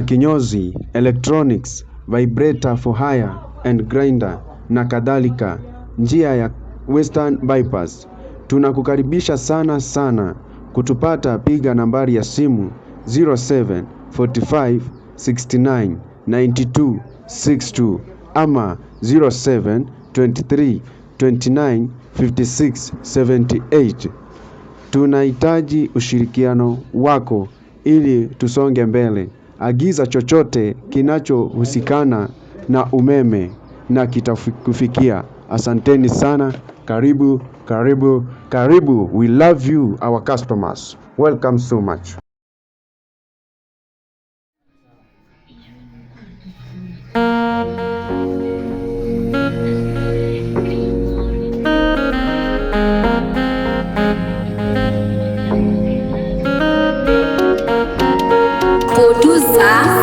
kinyozi, electronics, vibrator for hire and grinder na kadhalika, njia ya Western Bypass. Tunakukaribisha sana kutupata. Piga nambari ya simu 07 45 69 92 62 ama 07 23 29 56 78. Tunahitaji ushirikiano wako ili tusonge mbele. Agiza chochote kinachohusikana na umeme na kitakufikia. Asanteni sana. Karibu. We love you, our customers. Welcome so much. Produza